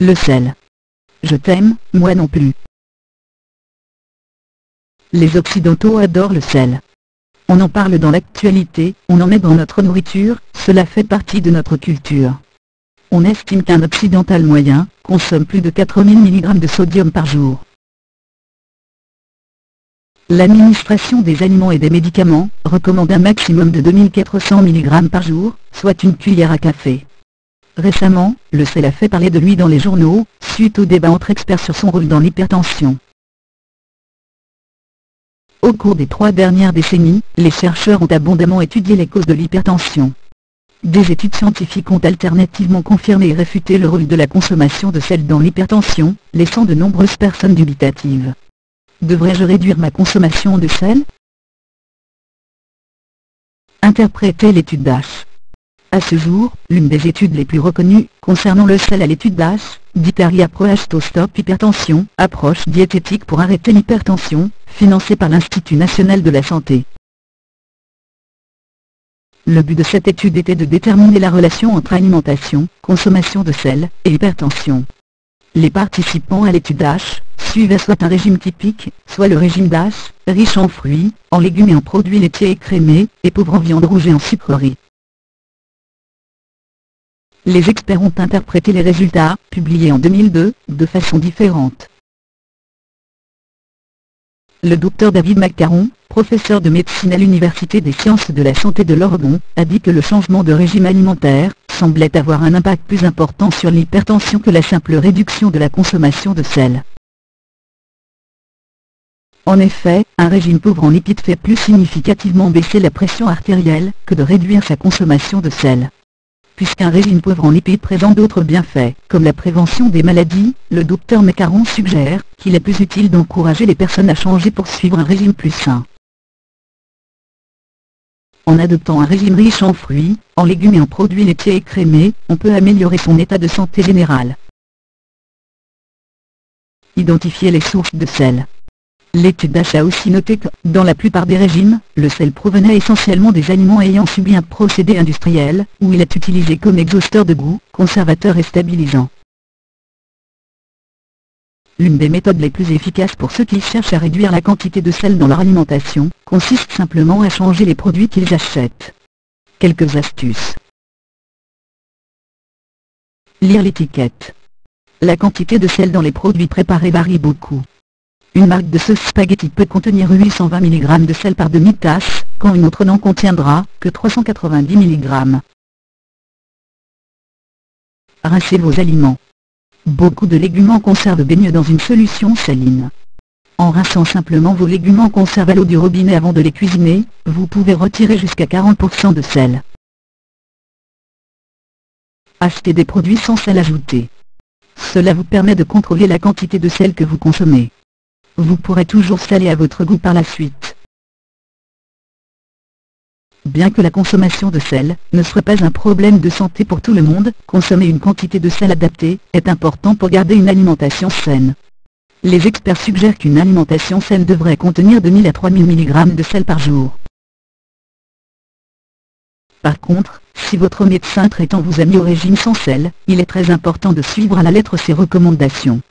Le sel. Je t'aime, moi non plus. Les Occidentaux adorent le sel. On en parle dans l'actualité, on en met dans notre nourriture, cela fait partie de notre culture. On estime qu'un occidental moyen consomme plus de 4000 mg de sodium par jour. L'administration des aliments et des médicaments recommande un maximum de 2400 mg par jour, soit une cuillère à café. Récemment, le sel a fait parler de lui dans les journaux, suite au débat entre experts sur son rôle dans l'hypertension. Au cours des 3 dernières décennies, les chercheurs ont abondamment étudié les causes de l'hypertension. Des études scientifiques ont alternativement confirmé et réfuté le rôle de la consommation de sel dans l'hypertension, laissant de nombreuses personnes dubitatives. Devrais-je réduire ma consommation de sel? Interpréter l'étude Dash. À ce jour, l'une des études les plus reconnues concernant le sel à l'étude Dash, Dietary Approach to Stop Hypertension, approche diététique pour arrêter l'hypertension, financée par l'Institut national de la santé. Le but de cette étude était de déterminer la relation entre alimentation, consommation de sel, et hypertension. Les participants à l'étude Dash suivaient soit un régime typique, soit le régime Dash, riche en fruits, en légumes et en produits laitiers écrémés, et pauvre en viande rouge et en sucreries. Les experts ont interprété les résultats, publiés en 2002, de façon différente. Le Dr David McCarron, professeur de médecine à l'Université des sciences de la santé de l'Oregon, a dit que le changement de régime alimentaire semblait avoir un impact plus important sur l'hypertension que la simple réduction de la consommation de sel. En effet, un régime pauvre en lipides fait plus significativement baisser la pression artérielle que de réduire sa consommation de sel. Puisqu'un régime pauvre en lipides présente d'autres bienfaits, comme la prévention des maladies, le Dr McCarron suggère qu'il est plus utile d'encourager les personnes à changer pour suivre un régime plus sain. En adoptant un régime riche en fruits, en légumes et en produits laitiers écrémés, on peut améliorer son état de santé général. Identifier les sources de sel. L'étude Dash a aussi noté que, dans la plupart des régimes, le sel provenait essentiellement des aliments ayant subi un procédé industriel, où il est utilisé comme exhausteur de goût, conservateur et stabilisant. L'une des méthodes les plus efficaces pour ceux qui cherchent à réduire la quantité de sel dans leur alimentation, consiste simplement à changer les produits qu'ils achètent. Quelques astuces. Lire l'étiquette. La quantité de sel dans les produits préparés varie beaucoup. Une marque de sauce spaghetti peut contenir 820 mg de sel par demi-tasse, quand une autre n'en contiendra que 390 mg. Rincez vos aliments. Beaucoup de légumes en conserve baignent dans une solution saline. En rinçant simplement vos légumes en conserve à l'eau du robinet avant de les cuisiner, vous pouvez retirer jusqu'à 40% de sel. Achetez des produits sans sel ajouté. Cela vous permet de contrôler la quantité de sel que vous consommez. Vous pourrez toujours saler à votre goût par la suite. Bien que la consommation de sel ne soit pas un problème de santé pour tout le monde, consommer une quantité de sel adaptée est important pour garder une alimentation saine. Les experts suggèrent qu'une alimentation saine devrait contenir 2000 à 3000 mg de sel par jour. Par contre, si votre médecin traitant vous a mis au régime sans sel, il est très important de suivre à la lettre ses recommandations.